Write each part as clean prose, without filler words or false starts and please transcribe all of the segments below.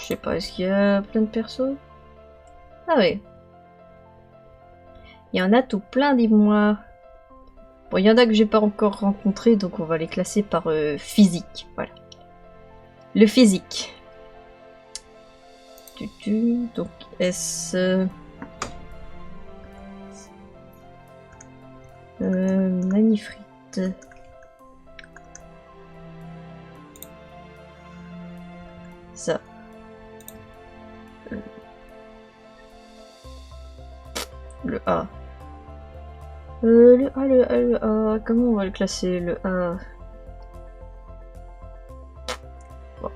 Je sais pas, est-ce qu'il y a plein de persos? Ah ouais. Il y en a tout plein, dis-moi. Bon, il y en a que j'ai pas encore rencontré, donc on va les classer par physique. Voilà. Le physique. Donc S. Manifrite. Ça. Le A. Le A. Comment on va le classer, le A? Bon.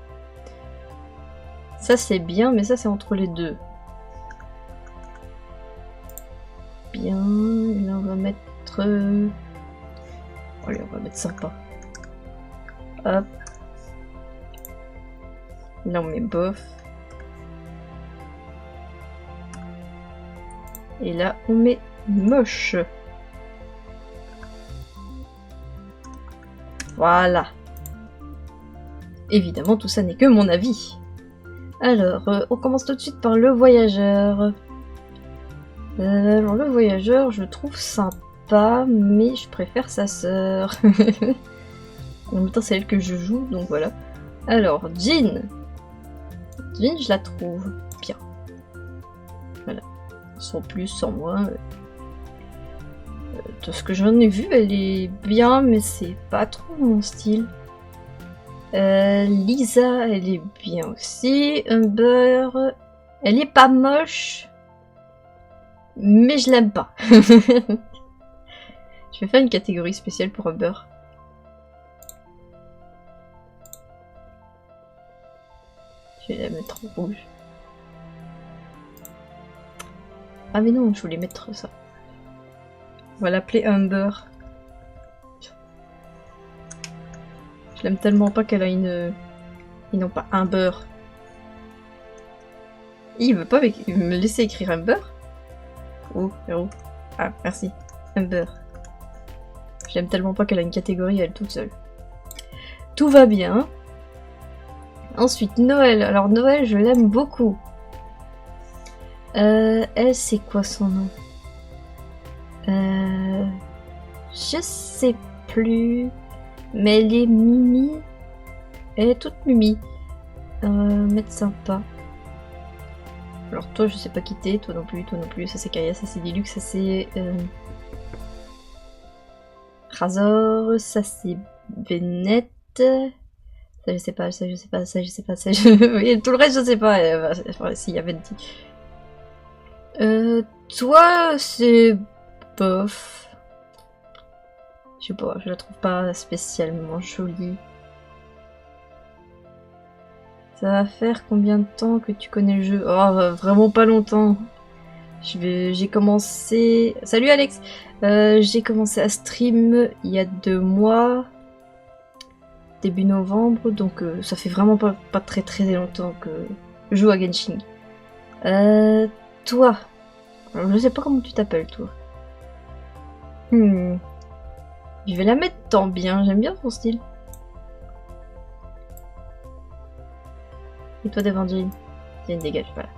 Ça c'est bien, mais ça c'est entre les deux. Bien, et là on va mettre... Allez, on va mettre sympa. Hop. Là on met bof. Et là on met moche. Voilà. Évidemment, tout ça n'est que mon avis. Alors, on commence tout de suite par le voyageur. Alors, le voyageur, je le trouve sympa, mais je préfère sa sœur. En même temps, c'est elle que je joue, donc voilà. Alors, Jean. Jean, je la trouve bien. Voilà. Sans plus, sans moins. De ce que j'en ai vu, elle est bien, mais c'est pas trop mon style. Lisa, elle est bien aussi. Humber, elle est pas moche, mais je l'aime pas. Je vais faire une catégorie spéciale pour Humber. Je vais la mettre en rouge. Ah mais non, je voulais mettre ça. On va l'appeler Humber. Je l'aime tellement pas qu'elle a une... Et non pas Humber. Il veut pas me laisser écrire Humber? Oh, héros. Ah, merci. Humber. Je l'aime tellement pas qu'elle a une catégorie elle toute seule. Tout va bien. Ensuite, Noël. Alors Noël, je l'aime beaucoup. Elle, c'est quoi son nom? Je sais plus. Mais elle est Mimi. Elle est toute Mimi. Mettre sympa. Alors toi, je sais pas qui t'es. Toi non plus. Ça c'est Kaya, ça c'est Deluxe, ça c'est... Razor, ça c'est Bennett. Ça je sais pas. Oui, tout le reste je sais pas. Si, il y avait dit. Toi, c'est... bof. Je sais pas, je la trouve pas spécialement jolie. Ça va faire combien de temps que tu connais le jeu? Oh, vraiment pas longtemps. J'ai commencé... Salut Alex! J'ai commencé à stream il y a 2 mois. Début novembre, donc ça fait vraiment pas très longtemps que je joue à Genshin. Toi. Alors, je sais pas comment tu t'appelles, toi. Je vais la mettre tant bien, j'aime bien ton style. Et toi devant Jean. Jean dégage, voilà.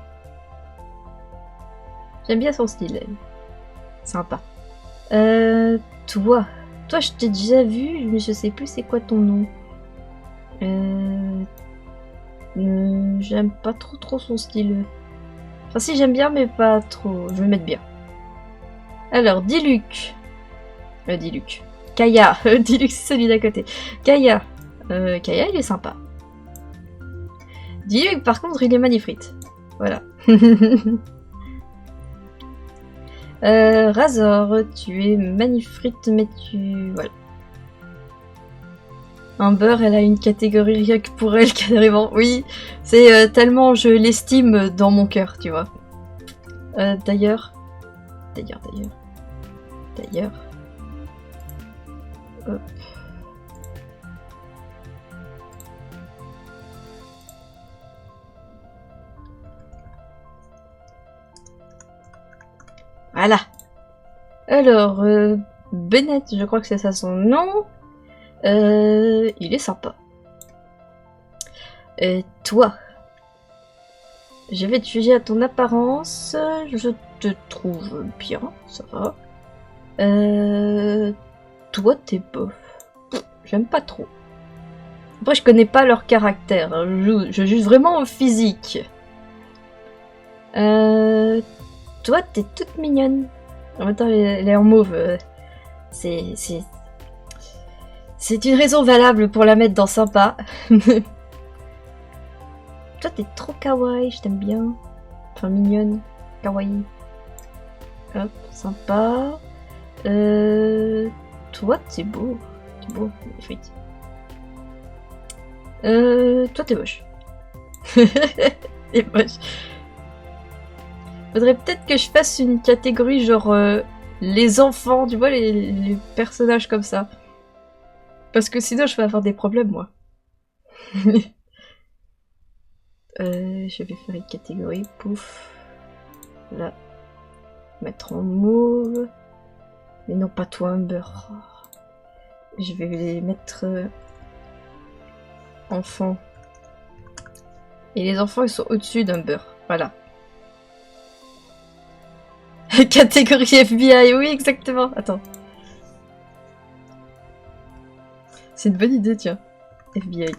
J'aime bien son style, elle. Sympa. Toi, je t'ai déjà vu, mais je sais plus c'est quoi ton nom. J'aime pas trop son style. Enfin si, j'aime bien, mais pas trop. Je vais mettre bien. Alors, Diluc. Diluc. Kaya. Diluc, c'est celui d'à côté. Kaya. Kaya, il est sympa. Diluc, par contre, il est magnifique. Voilà. Razor, tu es magnifique, mais tu... Voilà. Amber, elle a une catégorie rien que pour elle, carrément. Oui, c'est tellement je l'estime dans mon cœur, tu vois. D'ailleurs... Hop. Voilà. Alors, Bennett, je crois que c'est ça son nom. Il est sympa. Et toi, Je vais te juger à ton apparence. Je te trouve bien, ça va. Toi, t'es bof. J'aime pas trop. Après, je connais pas leur caractère. Je juge vraiment au physique. Toi, t'es toute mignonne. En même temps, elle est en mauve. C'est une raison valable pour la mettre dans sympa. Toi, t'es trop kawaii, je t'aime bien. Enfin, mignonne. Kawaii. Hop, sympa. Toi, t'es beau. T'es beau, magnifique. Toi, t'es moche. T'es moche. Faudrait peut-être que je fasse une catégorie genre les enfants, tu vois, les personnages comme ça. Parce que sinon, je vais avoir des problèmes, moi. Je vais faire une catégorie, pouf. Là. Mettre en mauve. Mais non, pas toi, Humber. Je vais les mettre enfants. Et les enfants, ils sont au-dessus d'Humber. Voilà. Catégorie FBI, oui, exactement. Attends. C'est une bonne idée, tiens. FBI.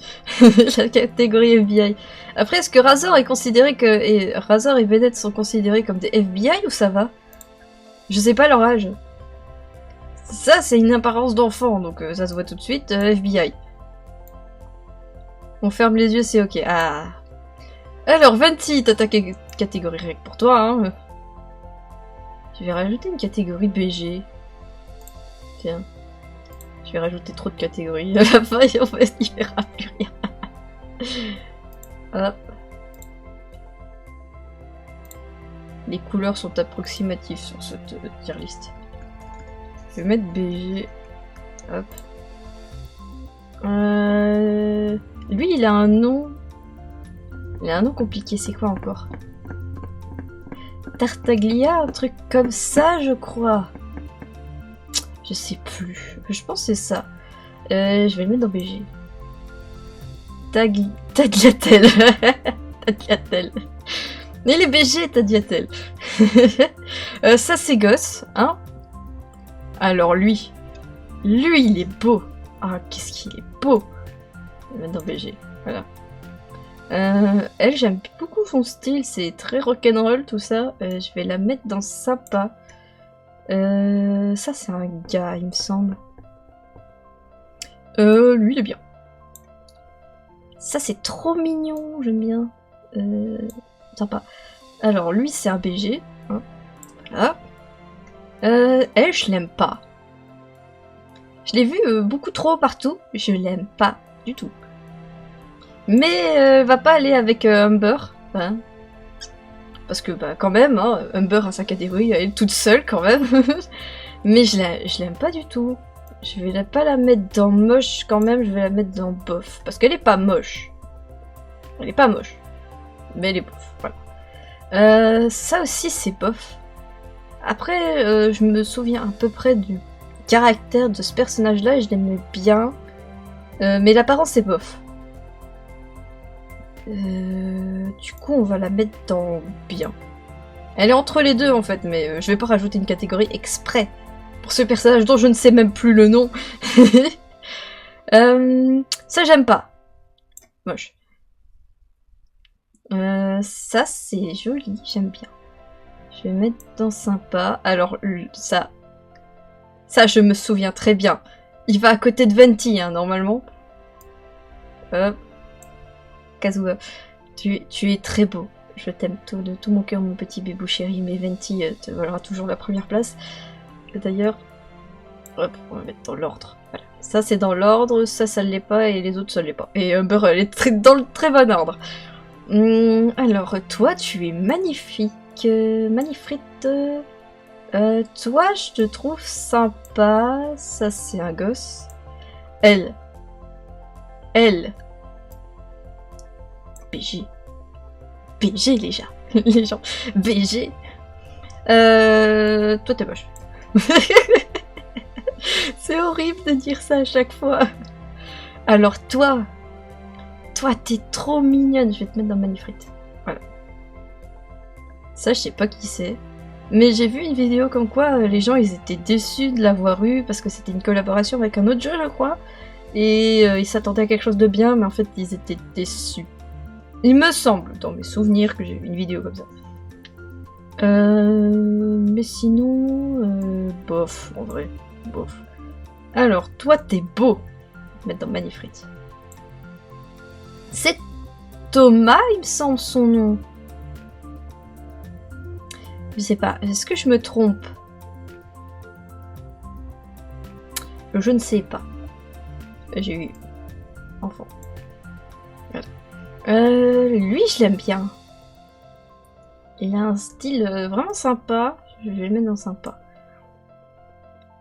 La catégorie FBI. Après, est-ce que Razor est considéré que... Et Razor et Bennett sont considérés comme des FBI ou ça va? Je sais pas leur âge. Ça, c'est une apparence d'enfant, donc ça se voit tout de suite. FBI. On ferme les yeux, c'est ok. Ah. Alors, Venti, t'as ta catégorie règle pour toi, hein. Je vais rajouter une catégorie BG. Tiens. Je vais rajouter trop de catégories. À la fin, en fait, il verra plus rien. Hop. Les couleurs sont approximatives sur cette tier list. Je vais mettre BG. Hop. Lui, il a un nom. Il a un nom compliqué. C'est quoi encore? Tartaglia, un truc comme ça, je crois. Je sais plus. Je pense que c'est ça. Je vais le mettre dans BG. Tagliatelle. Tagliatelle. Mais les BG, Tagliatelle. Ça, c'est gosse, hein. Alors, lui. Lui, il est beau. Ah, qu'est-ce qu'il est beau. Je vais le mettre dans BG. Voilà. Elle, j'aime beaucoup son style, c'est très rock'n'roll tout ça. Je vais la mettre dans sympa. Ça c'est un gars, il me semble. Lui il est bien. Ça c'est trop mignon, j'aime bien. Sympa. Alors lui c'est un BG. Hein. Voilà. Elle, je l'aime pas. Je l'ai vu beaucoup trop partout. Je l'aime pas du tout. Mais va pas aller avec Humber, hein. Parce que bah quand même, hein, Humber a sa catégorie, elle est toute seule quand même. Mais je l'aime pas du tout. Je vais pas la mettre dans moche quand même, je vais la mettre dans bof. Parce qu'elle est pas moche. Elle est pas moche. Mais elle est bof, voilà. Ça aussi c'est bof. Après, je me souviens à peu près du caractère de ce personnage-là et je l'aimais bien. Mais l'apparence c'est bof. Du coup, on va la mettre dans bien. Elle est entre les deux en fait, mais je vais pas rajouter une catégorie exprès pour ce personnage dont je ne sais même plus le nom. Ça, j'aime pas. Moche. Ça, c'est joli, j'aime bien. Je vais mettre dans sympa. Alors, ça, je me souviens très bien. Il va à côté de Venti, hein, normalement. Hop. Kazuha, tu es très beau. Je t'aime de tout mon cœur, mon petit bébou chéri, mais Venti te valera toujours la première place. D'ailleurs, hop, on va mettre dans l'ordre. Voilà. Ça, c'est dans l'ordre, ça l'est pas, et les autres, ça l'est pas. Et Humber, elle est dans le très bon ordre. Alors, toi, tu es magnifique. Magnifique. Toi, je te trouve sympa. Ça, c'est un gosse. Elle. BG. BG, les gens. Les gens. BG. Toi, t'es moche. C'est horrible de dire ça à chaque fois. Alors, toi, t'es trop mignonne. Je vais te mettre dans Manifrite. Voilà. Ça, je sais pas qui c'est. Mais j'ai vu une vidéo comme quoi les gens ils étaient déçus de l'avoir eu parce que c'était une collaboration avec un autre jeu, je crois. Et ils s'attendaient à quelque chose de bien, mais en fait ils étaient déçus. Il me semble, dans mes souvenirs, que j'ai vu une vidéo comme ça. Mais sinon, bof, en vrai, bof. Alors, toi t'es beau. Mettre dans Manifrite. C'est Thomas, il me semble son nom. Je sais pas, est-ce que je me trompe? Je ne sais pas. J'ai eu enfant. Lui, je l'aime bien. Il a un style vraiment sympa. Je vais le mettre dans sympa.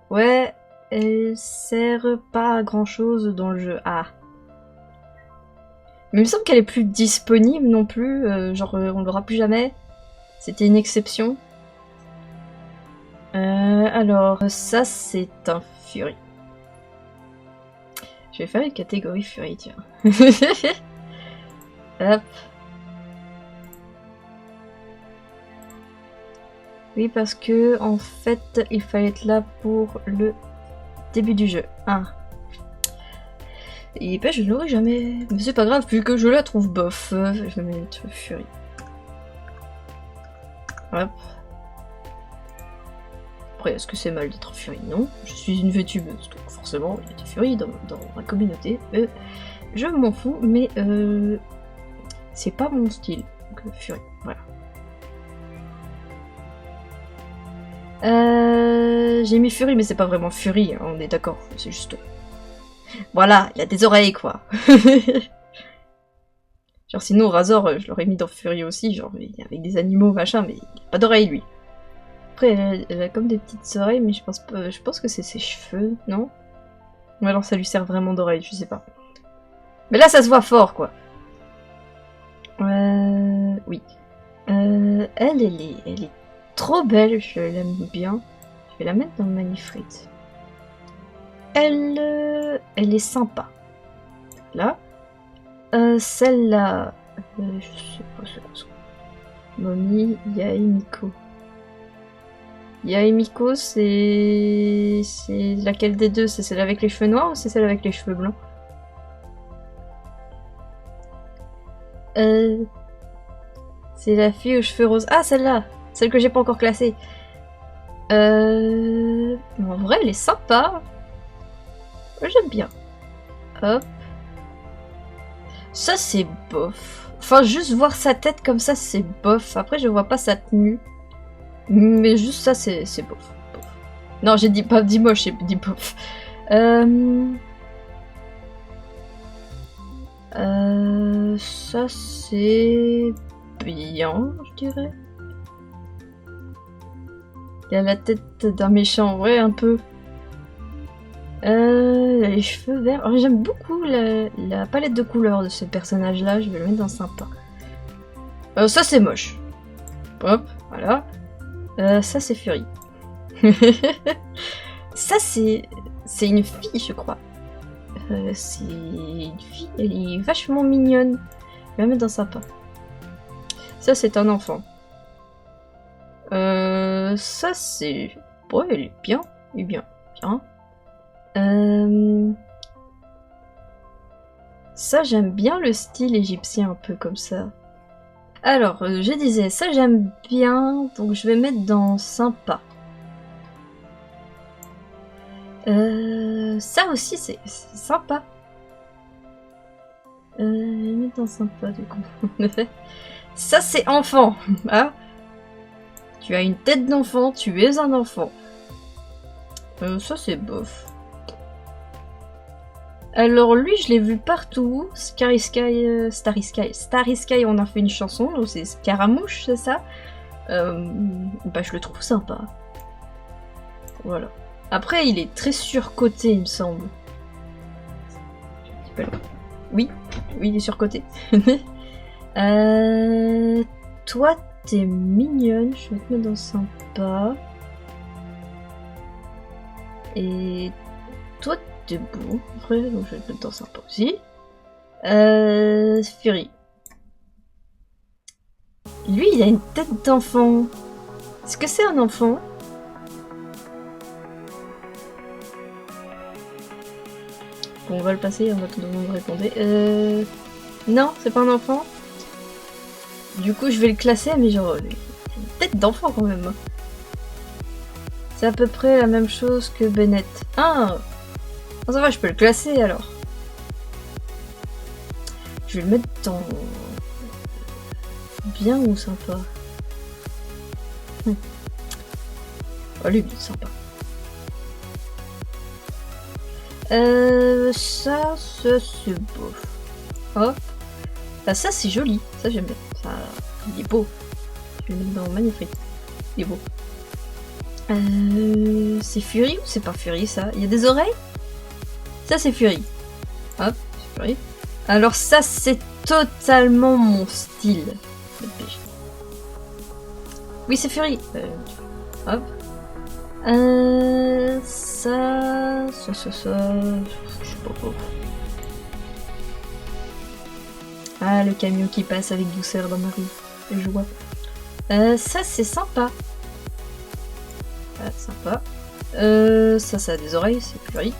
Ouais, elle sert pas à grand chose dans le jeu. Ah. Mais il me semble qu'elle est plus disponible non plus. Genre, on l'aura plus jamais. C'était une exception. Alors, ça, c'est un Fury. Je vais faire une catégorie Fury, tiens. Hop. Oui, parce que, en fait, il fallait être là pour le début du jeu. Ah. Et ben, je ne l'aurai jamais. Mais c'est pas grave, vu que je la trouve bof. Je vais mettre Fury. Hop. Après, est-ce que c'est mal d'être Fury? Non. Je suis une VTubeuse, donc forcément, il y a des Fury dans ma communauté. Je m'en fous, mais c'est pas mon style. Donc, Fury, voilà. J'ai mis Fury, mais c'est pas vraiment Fury, hein, on est d'accord, c'est juste... Voilà, il a des oreilles, quoi. Genre, sinon, Razor, je l'aurais mis dans Fury aussi, genre, avec des animaux, machin, mais il a pas d'oreilles, lui. Après, elle a comme des petites oreilles, mais je pense que c'est ses cheveux, non? Ou alors ça lui sert vraiment d'oreilles, je sais pas. Mais là, ça se voit fort, quoi. Oui. Elle est trop belle, je l'aime bien. Je vais la mettre dans Manifrite. Elle est sympa. Là. Celle-là... je sais pas c'est quoi ça. Mommy Yaemiko. Yaemiko, c'est laquelle des deux? C'est celle avec les cheveux noirs ou c'est celle avec les cheveux blancs? C'est la fille aux cheveux roses. Ah, celle-là! Celle que j'ai pas encore classée. En vrai, elle est sympa. J'aime bien. Hop. Ça, c'est bof. Enfin, juste voir sa tête comme ça, c'est bof. Après, je vois pas sa tenue. Mais juste ça, c'est bof. Non, j'ai dit pas dit moche, j'ai dit bof. Ça, c'est bien, je dirais. Il a la tête d'un méchant, ouais, un peu. Les cheveux verts. J'aime beaucoup la palette de couleurs de ce personnage-là. Je vais le mettre dans sympa. Ça, c'est moche. Hop, voilà. Ça, c'est Fury. Ça, c'est une fille, je crois. C'est une fille. Elle est vachement mignonne. Je vais la mettre dans sympa. Ça, c'est un enfant. Ça, c'est... Ouais, elle est bien. Elle est bien. Bien. Ça, j'aime bien le style égyptien, un peu comme ça. Alors, je disais, ça j'aime bien, donc je vais mettre dans sympa. Ça aussi, c'est sympa. Je vais mettre dans sympa, du coup. Ça, c'est enfant. Hein? Tu as une tête d'enfant, tu es un enfant. Ça, c'est bof. Alors lui, je l'ai vu partout. Starry Sky, on a fait une chanson, donc c'est Scaramouche, c'est ça. Bah je le trouve sympa. Voilà. Après, il est très surcoté, il me semble. Oui, il est surcoté. Toi, t'es mignonne, je vais te mettre dans sympa. Et toi, t'es beau, après, donc je vais te mettre dans sympa aussi. Fury. Lui, il a une tête d'enfant. Est-ce que c'est un enfant? Bon, on va le passer, on va tout le monde répondre. Non, c'est pas un enfant. Du coup, je vais le classer, mais genre, une tête d'enfant quand même. C'est à peu près la même chose que Bennett. Ah, ça va, je peux le classer alors. Je vais le mettre dans... Bien ou sympa? Oh, lui, il est sympa. Ça c'est beau. Hop. Ah, ça c'est joli, ça j'aime bien. Ça, il est beau. Je vais le mettre dans magnifique. Il est beau. C'est Fury ou c'est pas Fury ça? Il y a des oreilles? Ça c'est Fury. Hop, c'est Fury. Alors ça c'est totalement mon style. Oui c'est Fury. Hop. Ça, je sais pas quoi. Ah, le camion qui passe avec douceur dans ma rue. Je vois. Ça, c'est sympa. Ah, sympa. Ça a des oreilles, c'est Fury.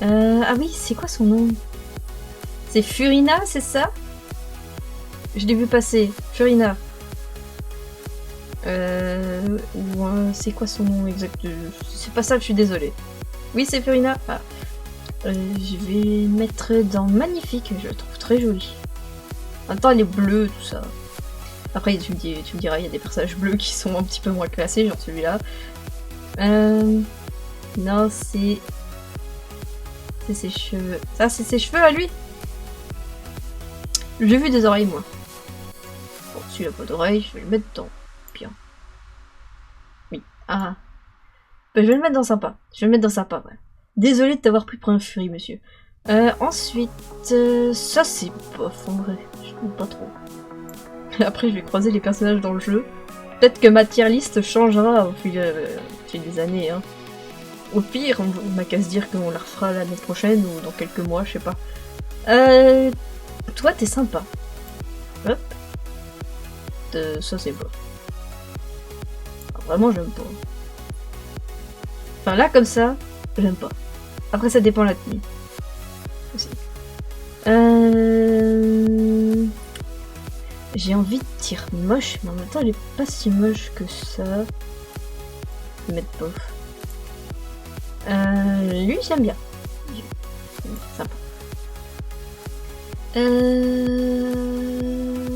Ah oui, c'est quoi son nom? C'est Furina, c'est ça? Je l'ai vu passer. Furina. C'est quoi son nom exact? C'est pas ça, je suis désolée. Oui, c'est Furina. Ah. Je vais mettre dans magnifique, je le trouve très joli. En même temps, elle est bleue, tout ça. Après, tu me diras, il y a des personnages bleus qui sont un petit peu moins classés, genre celui-là. Non, c'est ses cheveux. Ça, c'est ses cheveux à lui. J'ai vu des oreilles, moi. Bon, s'il a pas d'oreilles, je vais le mettre dans bien. Oui. Ah. Ben, je vais le mettre dans sympa. Je vais le mettre dans sympa, ouais. Désolé de t'avoir pris pour un furie, monsieur. Ensuite, ça c'est bof en vrai. Je trouve pas trop. Après, je vais croiser les personnages dans le jeu. Peut-être que ma tier list changera au fil des années. Hein. Au pire, on n'a qu'à se dire qu'on la refera l'année prochaine ou dans quelques mois, je sais pas. Toi, t'es sympa. Hop. Ça, c'est bof. Vraiment, j'aime pas. Enfin, là, comme ça, j'aime pas. Après, ça dépend la tenue. Aussi. J'ai envie de dire moche, mais en même temps, elle est pas si moche que ça. Je vais mettre bof. Lui, j'aime bien. Sympa.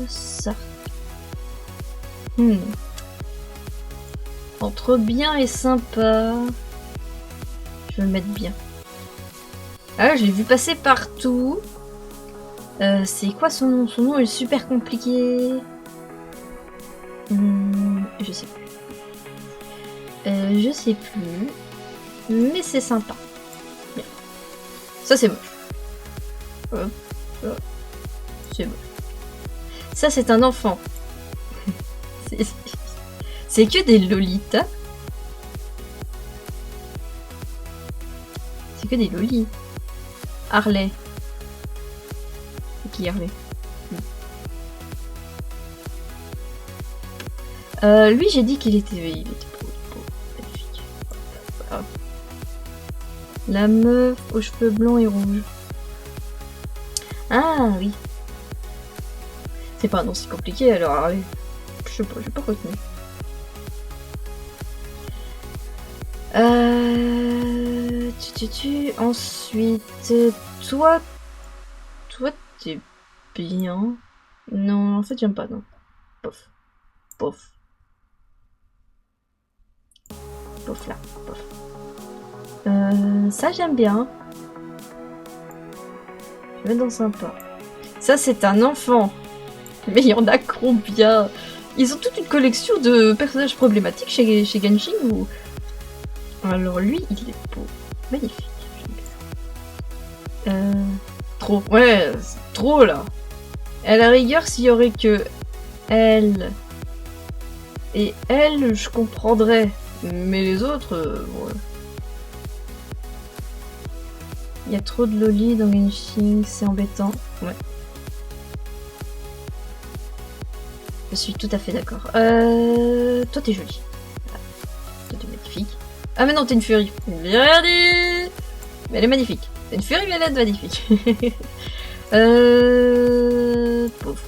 Ça. Entre bien et sympa. Je vais le mettre bien. Ah, je l'ai vu passer partout. C'est quoi son nom? Son nom est super compliqué. Je sais plus. Je sais plus. Mais c'est sympa. Bien. Ça, c'est moche. Hop, hop. C'est moche. Ça, c'est un enfant. C'est que des lolitas. C'est que des lolis. Harley. C'est qui Harley? Lui, j'ai dit qu'il était magnifique. Hop. La meuf aux cheveux blancs et rouges. Ah oui. C'est pas un nom si compliqué alors Harley. Je sais pas, j'ai pas retenu. Ensuite, toi, t'es bien. Non, en fait, j'aime pas, non. Pof. Pof. Pof là, pof. Ça, j'aime bien. Je vais mettre dans sympa. Ça, c'est un enfant. Mais il y en a combien? Ils ont toute une collection de personnages problématiques chez Genshin ou... Alors lui, il est beau. Magnifique. Trop. Ouais, c'est trop là. À la rigueur, s'il y aurait que elle et elle, je comprendrais. Mais les autres, ouais. Il y a trop de lolis dans Genshin, c'est embêtant. Ouais. Je suis tout à fait d'accord. Toi, t'es jolie. Voilà. Toi, t'es magnifique. Ah, mais non, t'es une furie. Bien dit. Mais elle est magnifique. T'es une furie, mais elle est magnifique. Pauvre.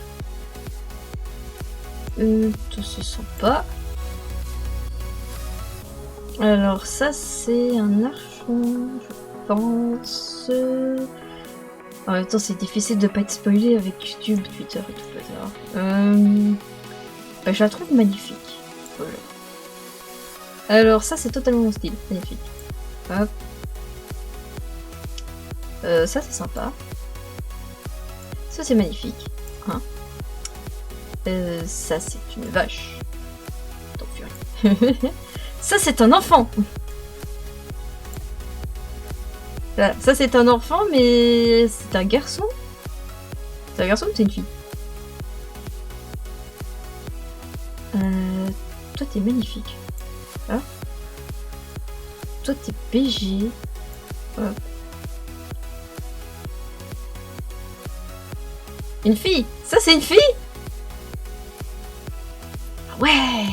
Toi, c'est sympa. Alors, ça, c'est un archon, je pense. En même temps, c'est difficile de pas être spoilé avec YouTube, Twitter et tout ça. Bah, je la trouve magnifique. Voilà. Alors, ça, c'est totalement mon style. Magnifique. Hop. Ça, c'est sympa. Ça, c'est magnifique. Hein. Ça, c'est une vache. Tant furie. Ça, c'est un enfant. Ça, c'est un enfant, mais c'est un garçon. C'est un garçon ou c'est une fille? Toi, t'es magnifique. Hein? Toi, t'es BG. Hop. Une fille? Ça, c'est une fille? Ouais!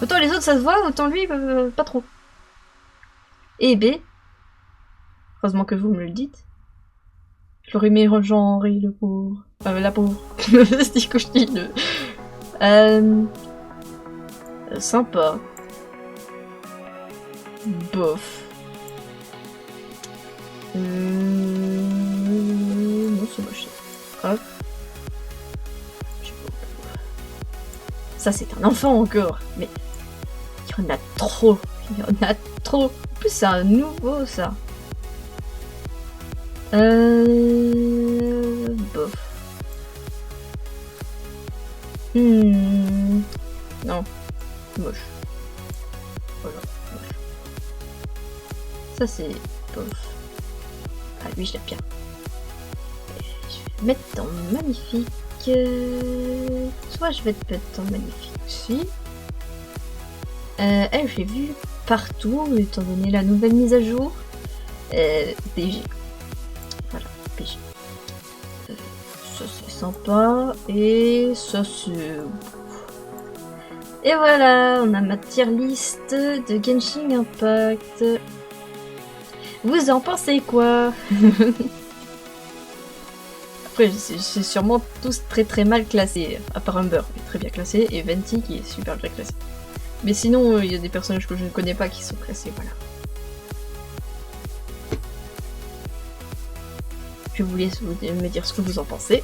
Autant les autres, ça se voit, autant lui, pas trop. Et B. Heureusement que vous me le dites. Je l'aurais mis Jean-Henri, le pauvre. La pauvre. C'est cochine. Sympa. Bof. Non, c'est moche. Hop. Ça, c'est un enfant encore. Mais il y en a trop. Il y en a trop. En plus, c'est un nouveau, ça. Bof. Non. Moche. Voilà. Moche. Ça, c'est bof. Ah, lui, je l'aime bien. Et je vais le mettre en magnifique. Soit je vais te mettre en magnifique aussi. Elle, je l'ai vue partout, étant donné la nouvelle mise à jour. BG. Voilà, BG. Ça c'est sympa. Et ça c'est... Et voilà, on a ma tier list de Genshin Impact. Vous en pensez quoi? Après, c'est sûrement tous très mal classés. À part Humber, qui est très bien classé, et Venti qui est super bien classé. Mais sinon, il y a des personnages que je ne connais pas qui sont classés, voilà. Je vous laisse me dire ce que vous en pensez.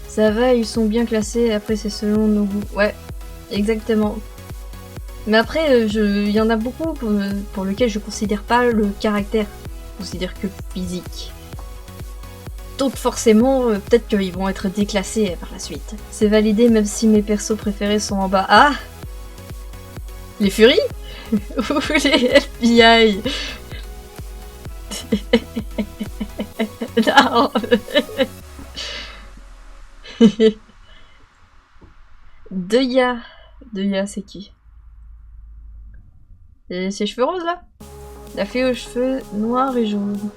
Ça va, ils sont bien classés, après c'est selon nos goûts. Ouais, exactement. Mais après, il y en a beaucoup pour lesquels je considère pas le caractère. Je considère que physique. Donc forcément, peut-être qu'ils vont être déclassés par la suite. C'est validé même si mes persos préférés sont en bas. Ah! Les Furies? Ou les FBI? Non. Deya. Deya, c'est qui? C'est ses cheveux roses là? La fille aux cheveux noirs et jaunes.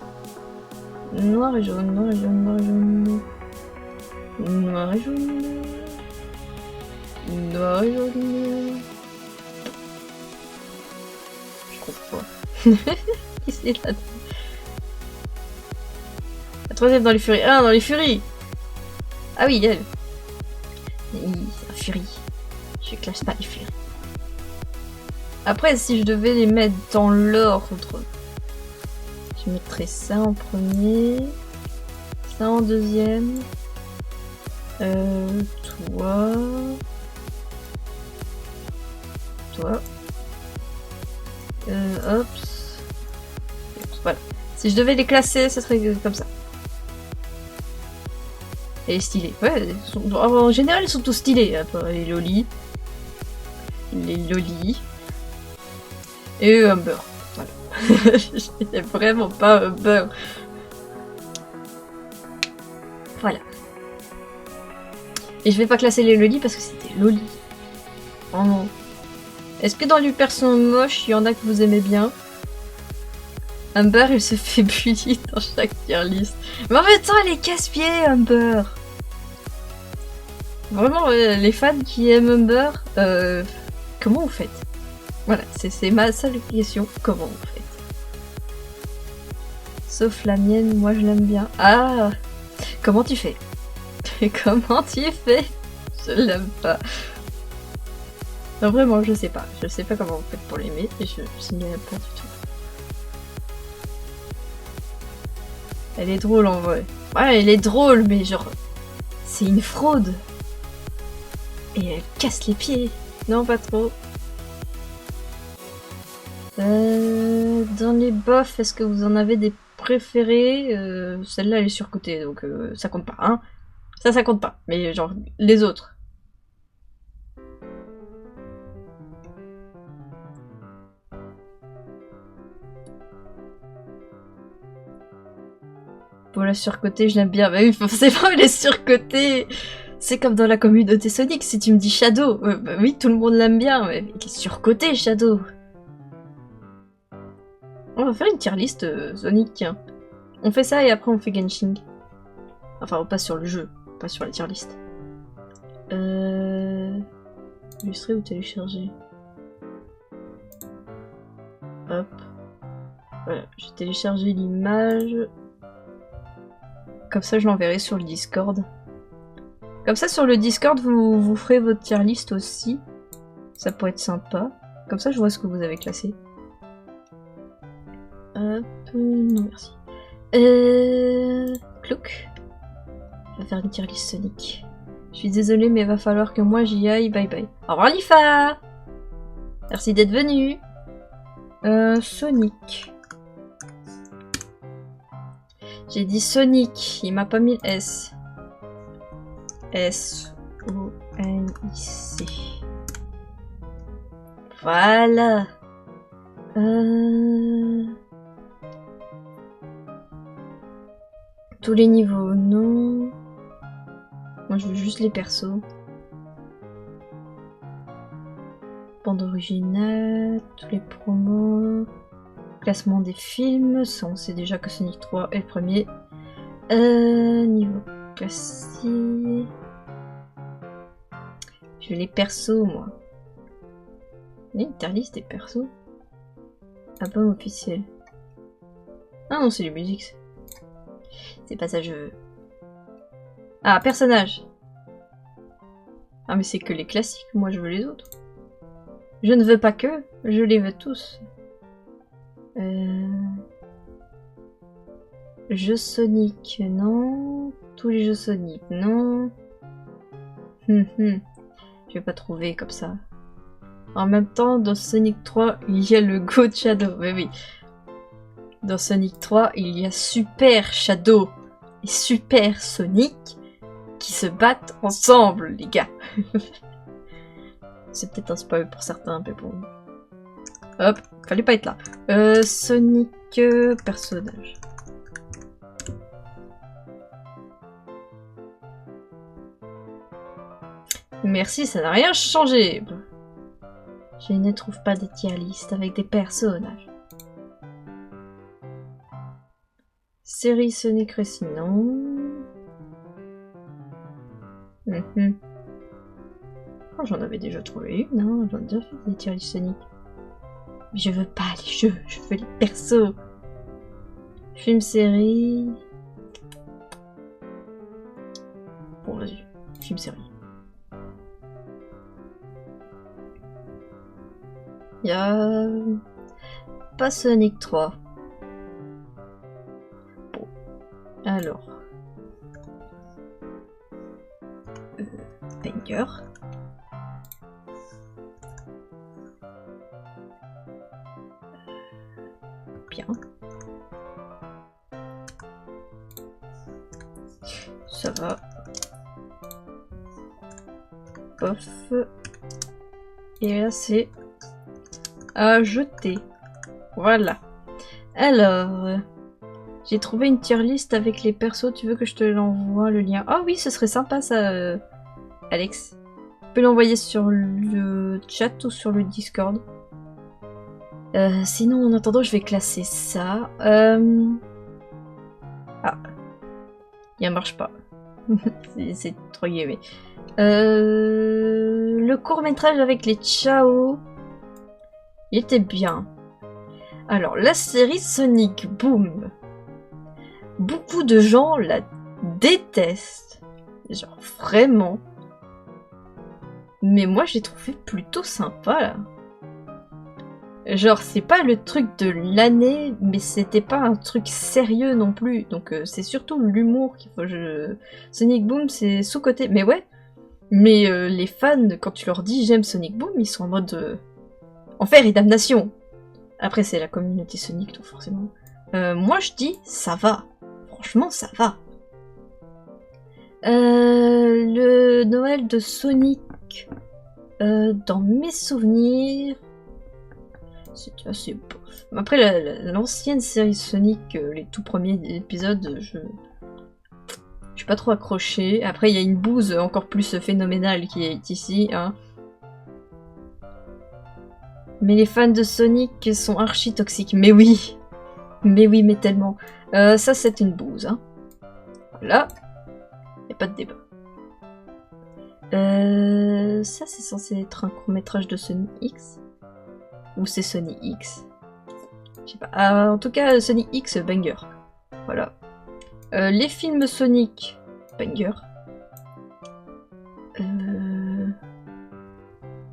Noir et jaune, noir et jaune, noir et jaune. Noir et jaune. Noir et jaune. Je trouve pas. Qui c'est là? La troisième dans les furies. Ah, dans les furies! Ah oui, elle. Oui, c'est un furie. Je classe pas les furies. Après, si je devais les mettre dans l'ordre, je mettrais ça en premier, ça en deuxième, toi, hop, voilà. Si je devais les classer, ça serait comme ça. Et stylés. Ouais, en général, ils sont tous stylés. Les lolis. Les lolis. Et Humber. Voilà. Je n'aime vraiment pas Humber. Voilà. Et je vais pas classer les lolis parce que c'est des lolis. Oh non. Est-ce que dans les personnes moches, il y en a que vous aimez bien? Humber, il se fait bully dans chaque tier list. Mais en même temps, elle est casse-pied, Humber. Vraiment, les fans qui aiment Humber, comment vous faites? Voilà, c'est ma seule question. Comment vous faites? Sauf la mienne, moi je l'aime bien. Ah! Comment tu fais? Comment tu fais? Je l'aime pas. Non, vraiment, je sais pas. Je sais pas comment vous faites pour l'aimer, et je n'y aime pas du tout. Elle est drôle en vrai. Ouais, elle est drôle, mais genre... C'est une fraude. Et elle casse les pieds. Non, pas trop. Dans les buffs, est-ce que vous en avez des préférés? Celle-là, elle est surcotée, donc ça compte pas, hein. Ça compte pas. Mais genre, les autres. Pour la surcotée, je l'aime bien. Bah oui, forcément, elle est surcotée. C'est comme dans la communauté Sonic, si tu me dis Shadow. Bah oui, tout le monde l'aime bien, mais il est surcoté, Shadow. On va faire une tier list Sonic, tiens. On fait ça et après on fait Genshin. Enfin, on passe sur le jeu, pas sur la tier list. Illustrer ou télécharger? Hop. Voilà, j'ai téléchargé l'image. Comme ça, je l'enverrai sur le Discord. Comme ça, sur le Discord, vous ferez votre tier list aussi. Ça pourrait être sympa. Comme ça, je vois ce que vous avez classé. Hop, non merci. Clouk. Je vais faire une tier list Sonic. Je suis désolée, mais va falloir que moi j'y aille. Bye bye. Au revoir Lifa. Merci d'être venu. Sonic. J'ai dit Sonic, il m'a pas mis le S. S-O-N-I-C. Voilà. Tous les niveaux, non. Moi je veux juste les persos. Bande originale, tous les promos. Classement des films, ça on sait déjà que Sonic 3 est le premier. Niveau classique. Je veux les persos, moi. Il y a une tier list des persos. Album officiel. Ah non, c'est les musiques. C'est pas ça que je veux. Ah, personnage. Ah mais c'est que les classiques, moi je veux les autres. Je ne veux pas que, je les veux tous. Jeux Sonic, non. Tous les jeux Sonic, non. Je vais pas trouver comme ça. En même temps, dans Sonic 3, il y a le Go de Shadow. Mais oui. Dans Sonic 3, il y a Super Shadow et Super Sonic qui se battent ensemble, les gars. C'est peut-être un spoil pour certains, mais bon. Hop, fallait pas être là. Sonic personnage. Merci, ça n'a rien changé. Je ne trouve pas de tier list avec des personnages. Série Sonic Racing, non. Oh, j'en avais déjà trouvé une, hein. J'en ai déjà fait des tier list Sonic. Mais je veux pas les jeux, je veux les persos. Film, série. Bon, vas-y. Film, série. Il y a... pas Sonic 3. Bon. Alors. Banger. Bien. Ça va. Pof. Et là c'est à jeter. Voilà. Alors, j'ai trouvé une tier list avec les persos. Tu veux que je te l'envoie le lien? Ah oui, ce serait sympa ça, Alex. Tu peux l'envoyer sur le chat ou sur le Discord. Sinon, en attendant, je vais classer ça. Ah, il ne marche pas. C'est trop guillemets. Le court-métrage avec les Chao, il était bien. Alors, la série Sonic Boom. Beaucoup de gens la détestent. Genre, vraiment. Mais moi, j'ai trouvé plutôt sympa, là. Genre, c'est pas le truc de l'année, mais c'était pas un truc sérieux non plus. Donc, c'est surtout l'humour qu'il faut... Sonic Boom, c'est sous-côté. Mais ouais. Mais les fans, quand tu leur dis « j'aime Sonic Boom », ils sont en mode enfer et damnation. Après, c'est la communauté Sonic, tout forcément. Moi, je dis « ça va ». Franchement, ça va. Le Noël de Sonic, dans mes souvenirs... C'était assez bof. Après, l'ancienne série Sonic, les tout premiers épisodes, je suis pas trop accrochée. Après, il y a une bouse encore plus phénoménale qui est ici, hein. Mais les fans de Sonic sont archi toxiques. Mais oui, mais tellement. Ça, c'est une bouse, hein. Voilà. Y a pas de débat. Ça, c'est censé être un court-métrage de Sonic X. Ou c'est Sonic X? Je sais pas. En tout cas, Sonic X, banger. Voilà. Les films Sonic, banger.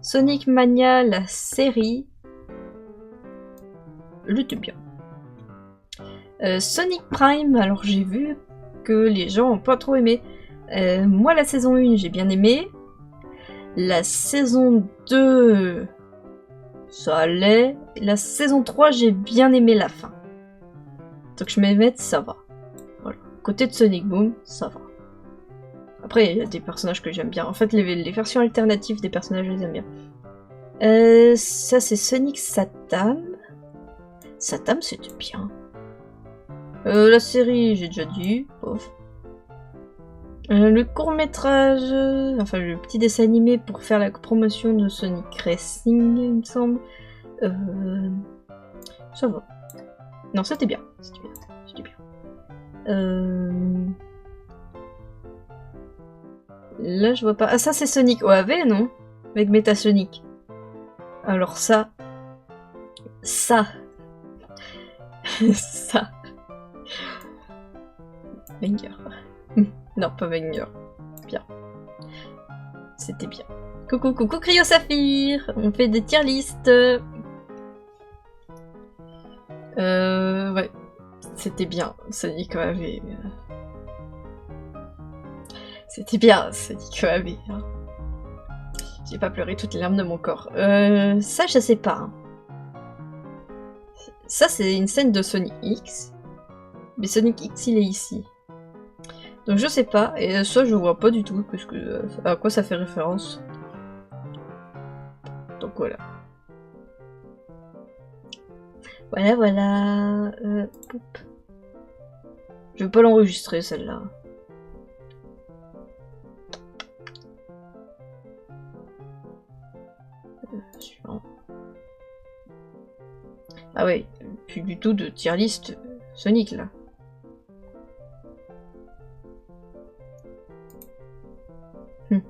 Sonic Mania, la série. Elle était bien. Sonic Prime, alors j'ai vu que les gens ont pas trop aimé. Moi, la saison 1, j'ai bien aimé. La saison 2... ça allait. La saison 3, j'ai bien aimé la fin. Donc je me mets, ça va. Voilà. Côté de Sonic Boom, ça va. Après, il y a des personnages que j'aime bien. En fait, les versions alternatives des personnages, je les aime bien. Ça, c'est Sonic Satam. Satam, c'était bien. La série, j'ai déjà dit. Bof. Le court-métrage... enfin, le petit dessin animé pour faire la promotion de Sonic Racing, il me semble. Ça va. Non, c'était bien. C'était bien. C'était bien. Là, je vois pas... Ah, ça, c'est Sonic OAV, non? Avec Metasonic. Alors ça... Ça... ça... Banger. Non, pas banger. Bien. C'était bien. Coucou, coucou Cryo Saphir. On fait des tier list. Ouais. C'était bien. Sonic OAV. C'était bien, Sonic OAV. Hein. J'ai pas pleuré toutes les larmes de mon corps. Ça, je sais pas. Hein. Ça, c'est une scène de Sonic X. Mais Sonic X, il est ici. Donc je sais pas, et ça je vois pas du tout, parce que à quoi ça fait référence. Donc voilà. Voilà, voilà. Poup. Je vais pas l'enregistrer celle-là. Suivant. Ah ouais, plus du tout de tier list Sonic là. Je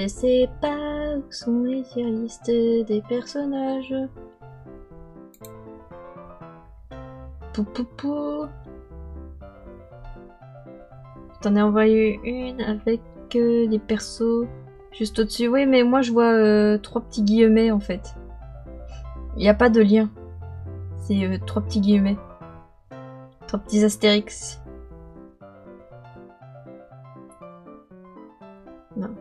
sais pas où sont les tier listes des personnages. Pou pou pou. T'en ai envoyé une avec les persos juste au-dessus. Oui, mais moi je vois 3 petits guillemets en fait. Il n'y a pas de lien. C'est 3 petits guillemets. 3 petits astérix. Non.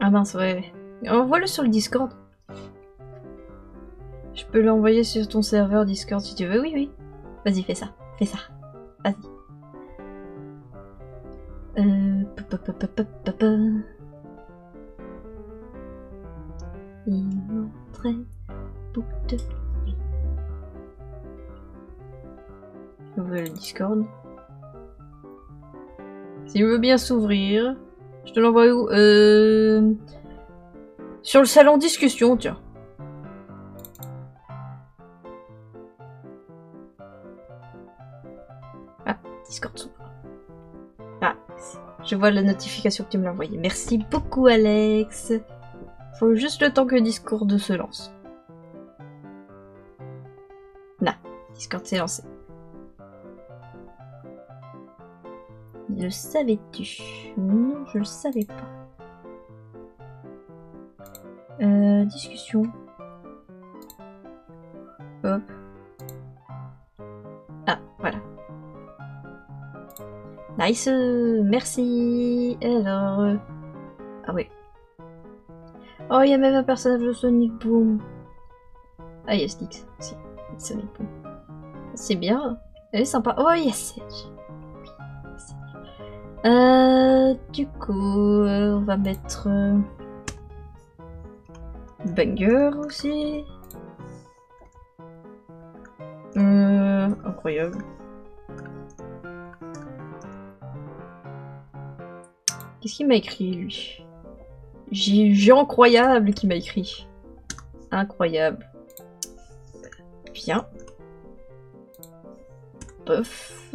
Ah mince, ouais. Envoie-le sur le Discord. Je peux l'envoyer sur ton serveur Discord si tu veux. Oui, oui. Vas-y, fais ça. Fais ça. Vas-y. Il montrait beaucoup de nuit. Je veux le Discord. S'il veut bien s'ouvrir, Je te l'envoie où? Sur le salon discussion, tiens. Ah, Discord s'ouvre. Ah, je vois la notification que tu me l'as envoyée. Merci beaucoup, Alex. Faut juste le temps que Discord se lance. Non, Discord s'est lancé. Le savais-tu? Non, je le savais pas. Discussion. Hop. Ah, voilà. Nice, merci. Alors... Ah oui. Oh, il y a même un personnage de Sonic Boom. Ah, il y a Styx aussi. Sonic Boom. C'est bien. Elle est sympa. Oh, il y a Sedge. Du coup, on va mettre... Banger aussi. Incroyable. Qu'est-ce qu'il m'a écrit, lui? J'ai incroyable qui m'a écrit. Incroyable. Bien. Puff.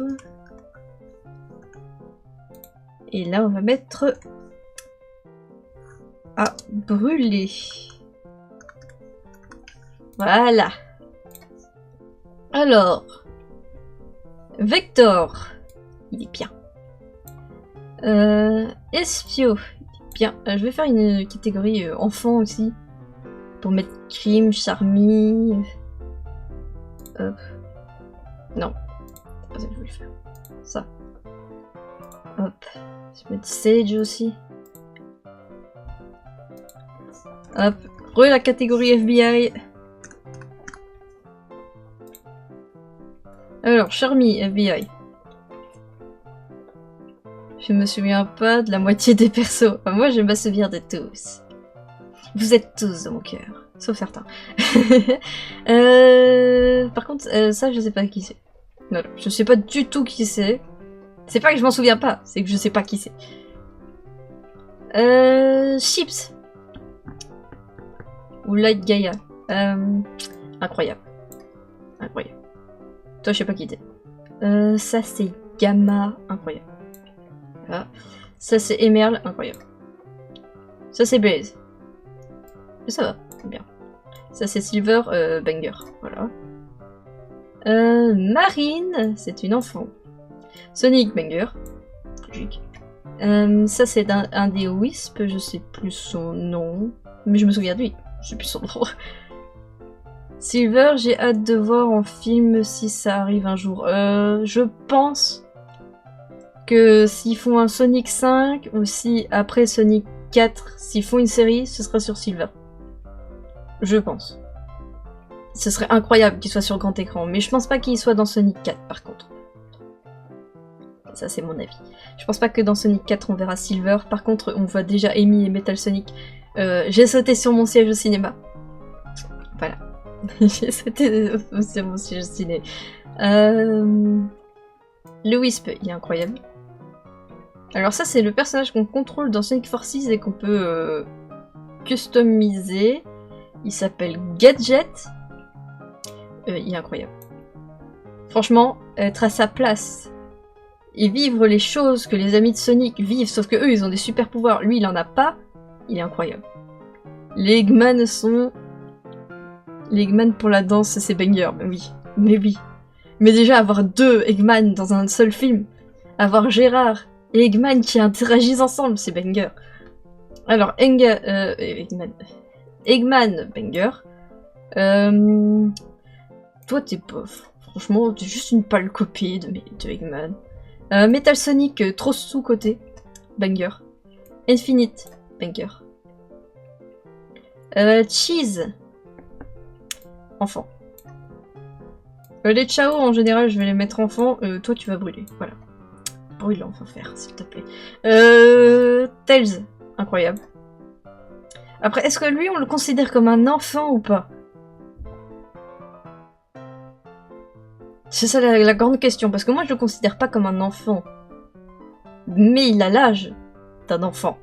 Et là, on va mettre... à brûler. Voilà. Alors. Vector. Il est bien. Espio. Bien. Je vais faire une catégorie enfant aussi. Pour mettre crime, charmy. Hop. Non. C'est pas ça que je voulais faire. Ça. Hop. Je vais mettre Sage aussi. Hop. La catégorie FBI. Alors, Charmy, FBI. Je me souviens pas de la moitié des persos. Enfin, moi, je me souviens de tous. Vous êtes tous dans mon cœur. Sauf certains. Par contre, ça, je sais pas qui c'est. Non, je sais pas du tout qui c'est. C'est pas que je m'en souviens pas, c'est que je sais pas qui c'est. Chips. Ou Light Gaia. Incroyable. Incroyable. Toi, je sais pas qui t'es. Ça, c'est Gamma. Incroyable. Voilà. Ça, c'est Emerald. Incroyable. Ça, c'est Blaze. Ça va. Bien. Ça, c'est Silver. Banger. Voilà. Marine. C'est une enfant. Sonic. Banger. Logique. Ça, c'est un des Wisp. Je sais plus son nom. Mais je me souviens de lui. Je sais plus son nom. Silver, j'ai hâte de voir en film si ça arrive un jour. Je pense que s'ils font un Sonic 5 ou si après Sonic 4, s'ils font une série, ce sera sur Silver. Je pense. Ce serait incroyable qu'il soit sur grand écran, mais je pense pas qu'il soit dans Sonic 4 par contre. Ça c'est mon avis. Je pense pas que dans Sonic 4 on verra Silver, par contre on voit déjà Amy et Metal Sonic. J'ai sauté sur mon siège au cinéma. Voilà. J'ai sauté sur mon siège au ciné. Le Wisp, il est incroyable. Alors ça c'est le personnage qu'on contrôle dans Sonic Forces et qu'on peut customiser. Il s'appelle Gadget. Il est incroyable. Franchement, être à sa place et vivre les choses que les amis de Sonic vivent, sauf que eux ils ont des super pouvoirs, lui il en a pas, il est incroyable. Les Eggman sont... Les Eggman pour la danse c'est banger, mais oui. Mais oui. Mais déjà avoir deux Eggman dans un seul film, avoir Gérard et Eggman qui interagissent ensemble, c'est banger. Alors, Eggman, banger. Toi, t'es pauvre. Franchement, t'es juste une pâle copie de Eggman. Metal Sonic, trop sous-côté. Banger. Infinite, banger. Cheese. Enfant. Les Chao, en général, je vais les mettre enfant. Toi, tu vas brûler. Voilà. Brûle enfin faire, s'il te plaît. Tails. Incroyable. Après, est-ce que lui, on le considère comme un enfant ou pas? C'est ça la grande question, parce que moi, je le considère pas comme un enfant. Mais il a l'âge. d'un enfant.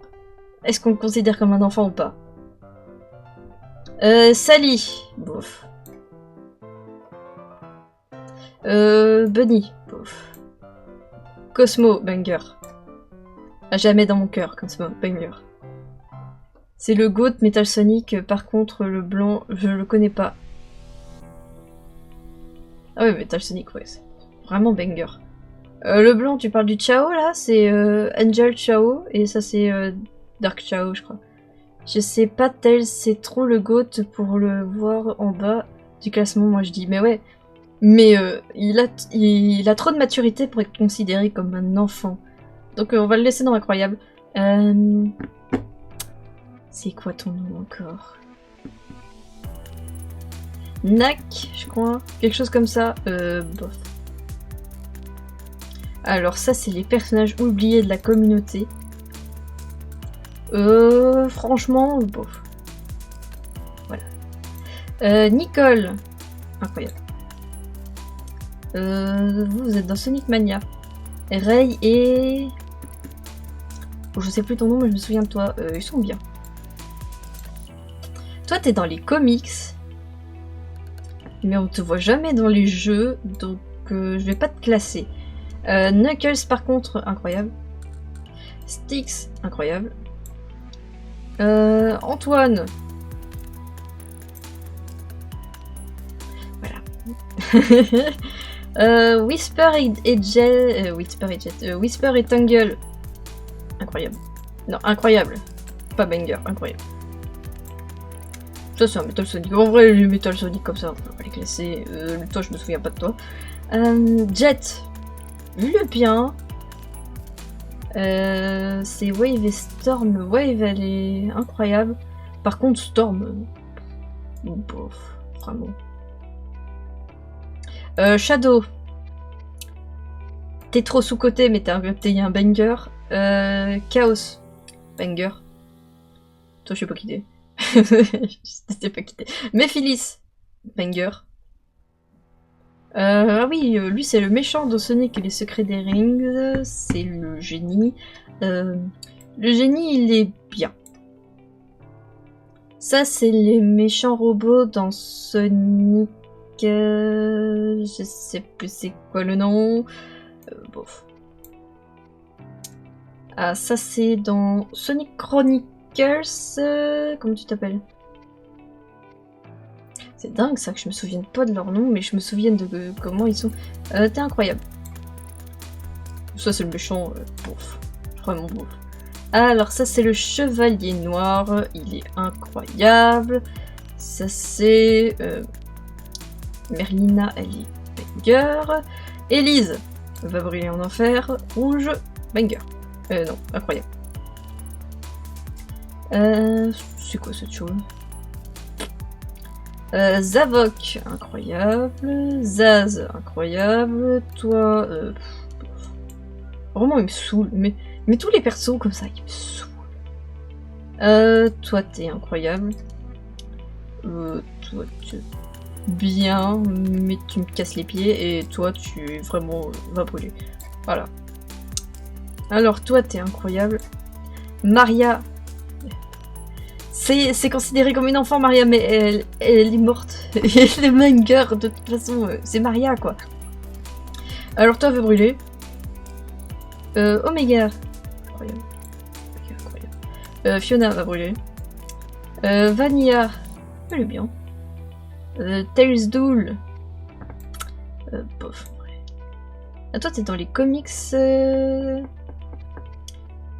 Est-ce qu'on le considère comme un enfant ou pas? Sally, bof. Bunny, bof. Cosmo, banger. À jamais dans mon cœur, Cosmo, banger. C'est le GOAT Metal Sonic, par contre le blanc, je le connais pas. Ah ouais, Metal Sonic, ouais, c'est vraiment banger. Le blanc, tu parles du Chao là? C'est Angel Chao, et ça c'est Dark Chao, je crois. Je sais pas tel, c'est trop le GOAT pour le voir en bas du classement, moi je dis. Mais ouais, mais il a trop de maturité pour être considéré comme un enfant. Donc on va le laisser dans incroyable. C'est quoi ton nom encore? Nak, je crois. Quelque chose comme ça. Bof. Alors ça, c'est les personnages oubliés de la communauté. Franchement, bof. Voilà. Nicole. Incroyable. Vous êtes dans Sonic Mania. Ray et... Oh, je sais plus ton nom, mais je me souviens de toi. Ils sont bien. Toi, t'es dans les comics. Mais on te voit jamais dans les jeux, donc je vais pas te classer. Knuckles, par contre, incroyable. Styx, incroyable. Antoine. Voilà. Whisper et Jet. Whisper et Tangle. Incroyable. Non, incroyable. Pas banger, incroyable. Ça, c'est un Metal Sonic. En vrai, les Metal Sonic comme ça, on peut pas les classer. Toi, je me souviens pas de toi. Jet. Le bien. C'est Wave et Storm. Wave, elle est incroyable. Par contre, Storm... bof, vraiment. Shadow. T'es trop sous-côté, mais t'es un banger. Chaos. Banger. Toi, je sais pas qui t'es. Je sais pas qui t'es. Mephilis. Banger. Ah oui, lui c'est le méchant de Sonic et les secrets des rings, c'est le génie. Le génie il est bien. Ça c'est les méchants robots dans Sonic... je sais plus c'est quoi le nom. Bof. Ah ça c'est dans Sonic Chronicles... comment tu t'appelles? C'est dingue ça que je me souvienne pas de leur nom, mais je me souviens de comment ils sont. T'es incroyable. Ça c'est le méchant, bouf. Vraiment bouf. Alors ça c'est le chevalier noir, il est incroyable. Ça c'est... Merlina, elle est banger. Élise va brûler en enfer. Rouge, banger. Non, incroyable. C'est quoi cette chose? Zavok, incroyable. Zaz, incroyable. Toi, vraiment, il me saoule. Mais tous les persos comme ça, ils me saoulent. Toi, t'es incroyable. Toi, tu es bien, mais tu me casses les pieds. Et toi, tu vraiment vas brûler. Voilà. Alors, toi, t'es incroyable. Maria. C'est considéré comme une enfant, Maria, mais elle est morte. Elle est banger, de toute façon, c'est Maria, quoi. Alors toi, veut brûler. Omega. Incroyable. Incroyable. Fiona va brûler. Vanilla. Elle est bien. Tails Dool. Bof. Ah, toi, t'es dans les comics.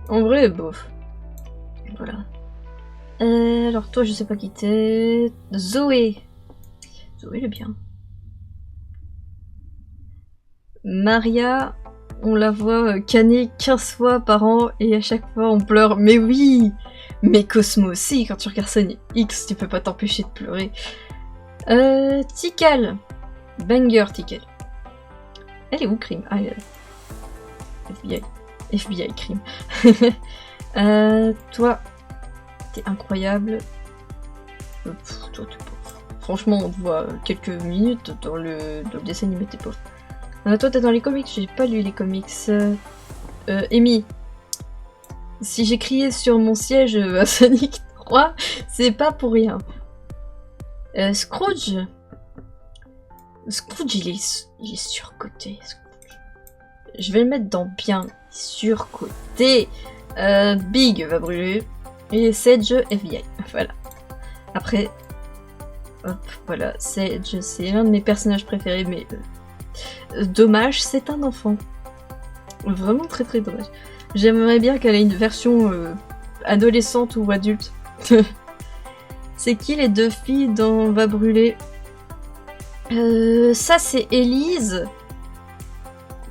En vrai, bof. Voilà. Alors toi, je sais pas qui t'es. Zoé. Zoé, elle est bien. Maria, on la voit canner 15 fois par an et à chaque fois on pleure. Mais oui! Mais Cosmo aussi, quand tu regardes Sonic X, tu peux pas t'empêcher de pleurer. Tikal. Banger Tikal. Elle est où, Crime? Ah, elle est là. FBI. FBI Crime. Toi... T'es incroyable. Toi, t'es pauvre. Franchement, on te voit quelques minutes dans le dessin animé, t'es pauvre. Toi, t'es dans les comics, j'ai pas lu les comics. Amy. Si j'ai crié sur mon siège à Sonic 3, c'est pas pour rien. Scrooge. Scrooge, il est surcoté. Scrooge. Je vais le mettre dans bien surcoté. Big va brûler. Et Sedge FBI. Voilà. Après, hop, voilà. Sedge, c'est l'un de mes personnages préférés, mais dommage, c'est un enfant. Vraiment très très dommage. J'aimerais bien qu'elle ait une version adolescente ou adulte. C'est qui les deux filles dans Va brûler? Ça c'est Elise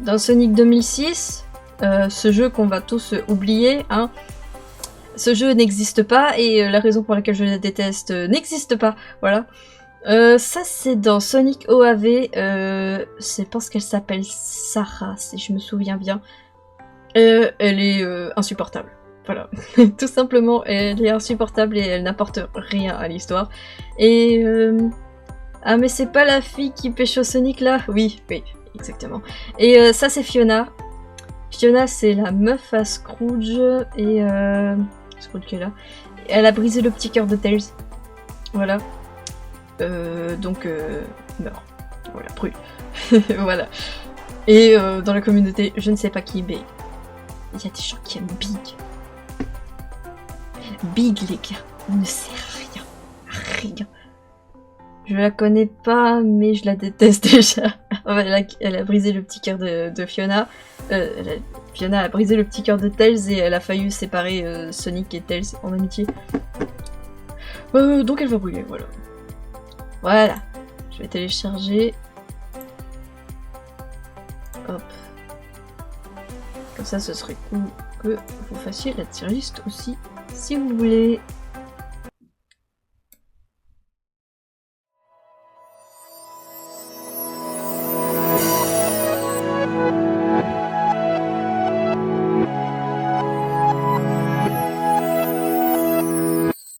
dans Sonic 2006. Ce jeu qu'on va tous oublier, hein. Ce jeu n'existe pas et la raison pour laquelle je la déteste n'existe pas. Voilà. Ça c'est dans Sonic OAV. C'est parce qu'elle s'appelle Sarah, si je me souviens bien. Elle est insupportable. Voilà. Tout simplement, elle est insupportable et elle n'apporte rien à l'histoire. Et... Ah mais c'est pas la fille qui pécho Sonic là? Oui, oui, exactement. Et ça c'est Fiona. Fiona c'est la meuf à Scrooge et... Scrooge qui est là. Elle a brisé le petit cœur de Tails. Voilà. Donc... meurt. Voilà, brûle. Voilà. Et dans la communauté, je ne sais pas qui, mais... Il y a des gens qui aiment Big. Big, les gars, ne sert à rien. Rien. Je la connais pas, mais je la déteste déjà. Elle a brisé le petit cœur de Fiona. Fiona a brisé le petit cœur de Tails et elle a failli séparer Sonic et Tails en amitié. Donc elle va brûler, voilà. Voilà. Je vais télécharger. Hop. Comme ça, ce serait cool que vous fassiez la tier list aussi, si vous voulez.